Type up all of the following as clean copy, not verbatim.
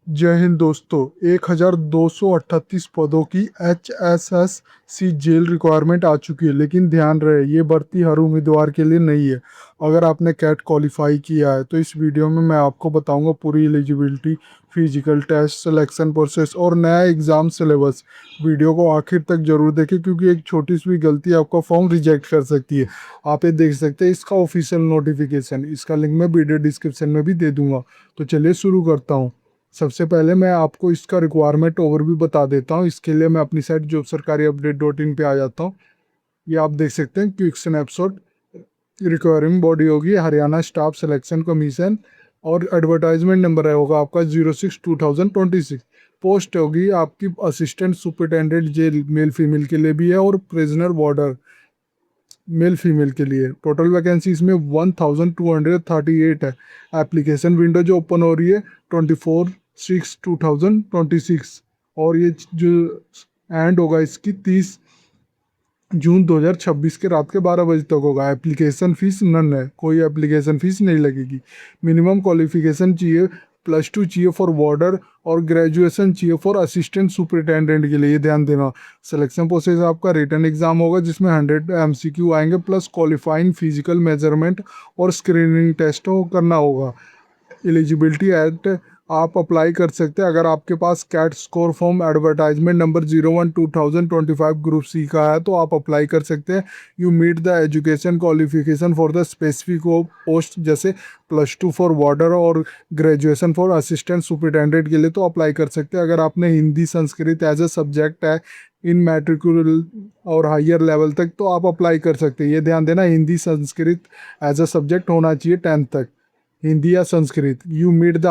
जय हिंद दोस्तों। 1238 पदों की HSSC जेल रिक्वायरमेंट आ चुकी है, लेकिन ध्यान रहे ये भर्ती हर उम्मीदवार के लिए नहीं है। अगर आपने कैट क्वालिफाई किया है तो इस वीडियो में मैं आपको बताऊंगा पूरी eligibility, physical test, selection process और नया एग्ज़ाम सिलेबस। वीडियो को आखिर तक जरूर देखें क्योंकि एक छोटी सी भी गलती आपका फॉर्म रिजेक्ट कर सकती है। आप ये देख सकते हैं इसका ऑफिशियल नोटिफिकेशन, इसका लिंक मैं वीडियो डिस्क्रिप्शन में भी दे दूंगा। तो चलिए शुरू करता हूँ। सबसे पहले मैं आपको इसका रिक्वायरमेंट ओवरव्यू बता देता हूँ। इसके लिए मैं अपनी साइट जॉब सरकारी अपडेट डॉट इन पे आ जाता हूँ। ये आप देख सकते हैं क्विक स्नैपशॉट। रिक्वायरिंग बॉडी होगी हरियाणा स्टाफ सिलेक्शन कमीशन, और एडवर्टाइजमेंट नंबर है होगा आपका 06/2026। पोस्ट होगी आपकी assistant superintendent jail, male female के लिए भी है, और प्रिजनर वार्डर मेल फीमेल के लिए। टोटल वैकेंसी इसमें 1238 है। एप्लीकेशन विंडो जो ओपन हो रही है 24/6/2026, और ये जो एंड होगा इसकी 30 जून 2026 के रात के 12 बजे तक होगा। एप्लीकेशन फीस नन है, कोई एप्लीकेशन फीस नहीं लगेगी। मिनिमम क्वालिफिकेशन चाहिए, +2 चाहिए फॉर वार्डर, और ग्रेजुएशन चाहिए फॉर असिस्टेंट सुपरिटेंडेंट के लिए, ये ध्यान देना। सिलेक्शन प्रोसेस आपका रिटर्न एग्जाम होगा जिसमें 100 MCQ आएंगे, प्लस क्वालिफाइंग फिजिकल मेजरमेंट और स्क्रीनिंग टेस्ट करना होगा। एलिजिबिलिटी एक्ट आप अप्लाई कर सकते हैं अगर आपके पास CAT score form advertisement number 01/2025 group C का है तो आप अप्लाई कर सकते हैं। You meet the education qualification for the specific post, जैसे +2 फॉर वार्डर और ग्रेजुएशन फॉर असिस्टेंट सुपरिटेंडेंट के लिए तो अप्लाई कर सकते हैं। अगर आपने Hindi Sanskrit as a subject है इन मैट्रिकुलर और हायर लेवल तक तो आप अप्लाई कर सकते हैं। ये ध्यान देना, Hindi Sanskrit as a subject होना चाहिए 10th तक, हिंदी या Sanskrit. You meet the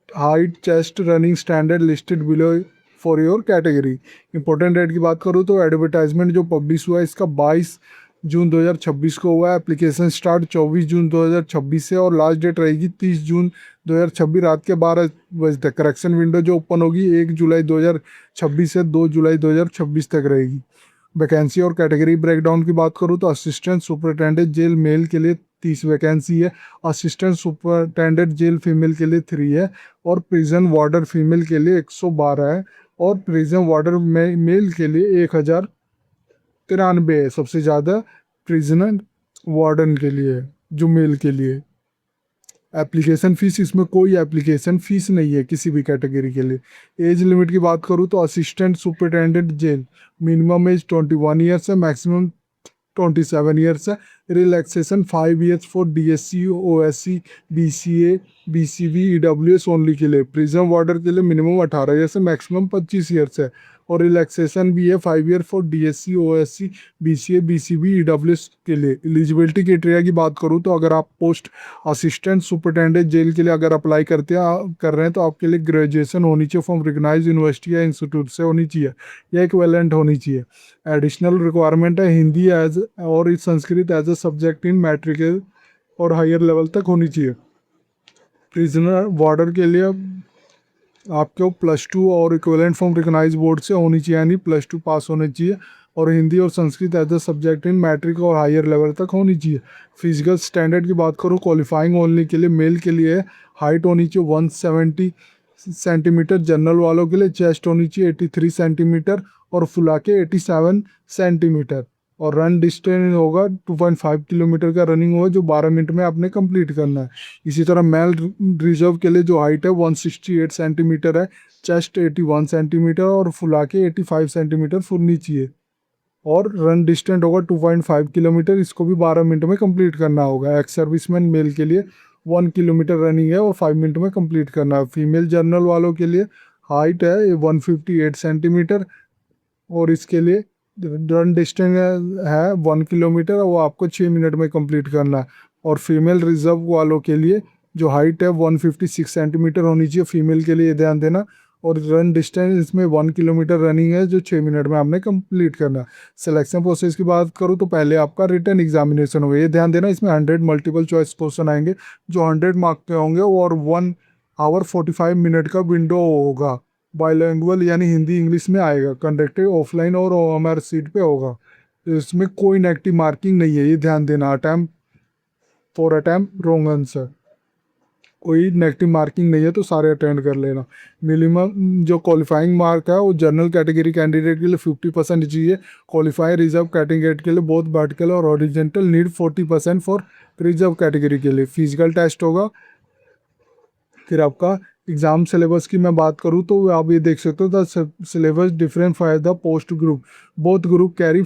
height chest running standard listed below for your category. Important date की बात करूँ तो एडवर्टाइजमेंट जो पब्लिश हुआ है इसका 22 जून 2026 को हुआ है। एप्लीकेशन स्टार्ट 24 जून 2026 से, और लास्ट डेट रहेगी 30 जून 2026 रात के 12 बजे तक। करेक्शन विंडो जो ओपन होगी 1 जुलाई 2026 से 2 जुलाई 2026 तक रहेगी। वैकेंसी और कैटेगरी ब्रेकडाउन की बात करूँ तो असिस्टेंट सुपरिटेंडेंट जेल मेल के लिए 30 वैकेंसी है, असिस्टेंट सुपरिटेंडेंट जेल फीमेल के लिए 3 है, और प्रिजन वार्डर फीमेल के लिए 112 है, और प्रिजन वार्डर मेल के लिए 1093 है। सबसे ज़्यादा प्रिजनर वार्डन के लिए है, जो मेल के लिए। एप्लीकेशन फ़ीस, इसमें कोई एप्लीकेशन फ़ीस नहीं है किसी भी कैटेगरी के लिए। एज लिमिट की बात करूँ तो assistant superintendent jail minimum age 21 years है, मैक्सिमम 27 ईयर्स है। Relaxation 5 years for DSC, OSC, BCA, BCB, EWS only के लिए। प्रिजन वार्डर के लिए मिनिमम 18 ईयर्स है, मैक्सिमम 25 ईयर्स है, और रिलैक्सेशन भी है 5 year for DSC, OSC, BCA, BCB, EWS के लिए। एलिजिबिलिटी क्राइटेरिया की बात करूँ तो अगर आप पोस्ट असिस्टेंट सुपरिटेंडेंट जेल के लिए अगर अप्लाई कर रहे हैं तो आपके लिए ग्रेजुएशन होनी चाहिए फ्रॉम रिकग्नाइज यूनिवर्सिटी या इंस्टीट्यूट से होनी चाहिए, या इक्विवेलेंट होनी चाहिए। एडिशनल रिक्वायरमेंट है हिंदी एज और इस Sanskrit as a subject in matric और हायर लेवल तक होनी चाहिए। प्रिजनर वार्डर के लिए आपको +2 और इक्विवेलेंट फ्रॉम रिकग्नाइज बोर्ड से होनी चाहिए, यानी +2 पास होने चाहिए, और हिंदी और Sanskrit as a subject in matric और हायर लेवल तक होनी चाहिए। फिजिकल स्टैंडर्ड की बात करूँ क्वालिफाइंग ओनली के लिए मेल के लिए हाइट होनी चाहिए 170 सेंटीमीटर, जनरल वालों के लिए चेस्ट होनी चाहिए 83 सेंटीमीटर, और फुला के 87 सेंटीमीटर, और रन डिस्टेंस होगा 2.5 किलोमीटर का रनिंग होगा जो 12 मिनट में आपने कंप्लीट करना है। इसी तरह मेल रिजर्व के लिए जो हाइट है 168 सेंटीमीटर है, चेस्ट 81 सेंटीमीटर, और फुला के 85 सेंटीमीटर फुलनी चाहिए, और रन डिस्टेंस होगा 2.5 किलोमीटर, इसको भी 12 मिनट में कंप्लीट करना होगा। एक्स सर्विसमैन मेल के लिए 1 किलोमीटर रनिंग है और 5 मिनट में कंप्लीट करना है। फीमेल जर्नल वालों के लिए हाइट है 158 सेंटीमीटर, और इसके लिए रन डिस्टेंस है 1 किलोमीटर, वो आपको 6 मिनट में कंप्लीट करना है। और फीमेल रिजर्व वालों के लिए जो हाइट है 156 सेंटीमीटर होनी चाहिए फीमेल के लिए, ध्यान देना, और रन डिस्टेंस इसमें 1 किलोमीटर रनिंग है जो 6 मिनट में आपने कंप्लीट करना है। सिलेक्शन प्रोसेस की बात करूँ तो पहले आपका रिटर्न एग्जामिनेशन होगा, ये ध्यान देना, इसमें 100 मल्टीपल चॉइस क्वेश्चन आएंगे जो 100 मार्क के होंगे, और 1 आवर 45 मिनट का विंडो होगा। बाइलिंगुअल यानी हिंदी इंग्लिश में आएगा, कंडक्टेड ऑफलाइन और OMR सीट पे होगा। तो इसमें कोई नेगेटिव मार्किंग नहीं है, ये ध्यान देना। Attempt for attempt wrong answer. कोई नेगेटिव मार्किंग नहीं है तो सारे अटेंड कर लेना। मिनिमम जो क्वालिफाइंग मार्क है वो जनरल कैटेगरी कैंडिडेट के लिए 50% चाहिए, क्वालिफाई रिजर्व कैटेगरी के लिए बोथ वर्टिकल और horizontal need 40% for reserve category के लिए। फिजिकल टेस्ट होगा। फिर आपका एग्जाम सिलेबस की मैं बात करूँ तो आप ये देख सकते हो the syllabus different for the post group, both group carry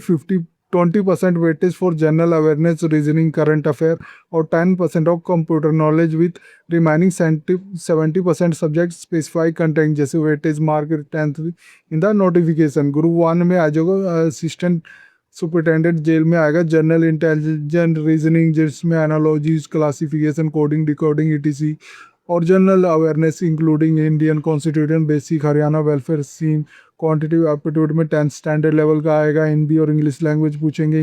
20% weightage for general awareness reasoning current affair और 10% of computer knowledge with remaining 70% subject specify content जैसे weightage mark 10th in the notification. Group 1 में आ जाएगा assistant superintendent jail में आएगा general intelligent reasoning जिसमें analogies classification coding decoding etc और general awareness including Indian constitution basic Haryana welfare scene. Quantitative aptitude में 10th standard level का आएगा, हिंदी और इंग्लिश लैंग्वेज पूछेंगे।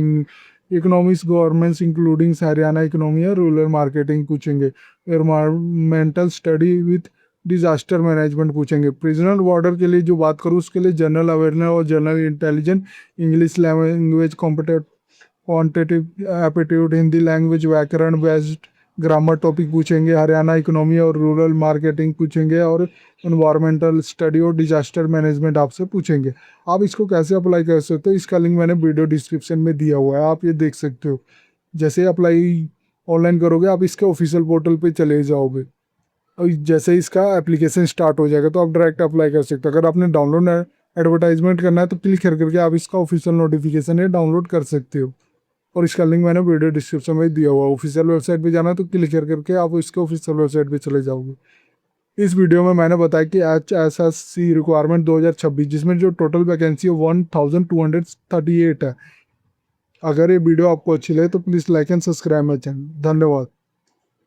Economics governments including Haryana economy और रूरल मार्केटिंग पूछेंगे। Environmental study with disaster management पूछेंगे। प्रिजनल वार्डर के लिए जो बात करूँ उसके लिए जनरल अवेयरनेस और general intelligent English language quantitative aptitude Hindi language व्याकरण बेस्ड ग्रामर टॉपिक पूछेंगे। हरियाणा इकोनॉमी और रूरल मार्केटिंग पूछेंगे और इन्वायरमेंटल स्टडी और डिजास्टर मैनेजमेंट आपसे पूछेंगे। आप इसको कैसे अप्लाई कर सकते हो इसका लिंक मैंने वीडियो डिस्क्रिप्शन में दिया हुआ है, आप ये देख सकते हो। जैसे अप्लाई ऑनलाइन करोगे आप इसके ऑफिशियल पोर्टल पे चले जाओगे और जैसे ही इसका एप्लीकेशन स्टार्ट हो जाएगा तो आप डायरेक्ट अप्लाई कर सकते हो। अगर आपने डाउनलोड एडवर्टाइजमेंट करना है तो क्लिक करके आप इसका ऑफिशियल नोटिफिकेशन है डाउनलोड कर सकते हो और इसका लिंक मैंने वीडियो डिस्क्रिप्शन में दिया हुआ है। ऑफिशियल वेबसाइट पे जाना है तो क्लिक करके आप इसके ऑफिशियल वेबसाइट पे चले जाओगे। इस वीडियो में मैंने बताया कि HSSC रिक्वायरमेंट 2026 जिसमें जो टोटल वैकेंसी है 1238 है। अगर ये वीडियो आपको अच्छी लगे तो please like and subscribe my channel. धन्यवाद।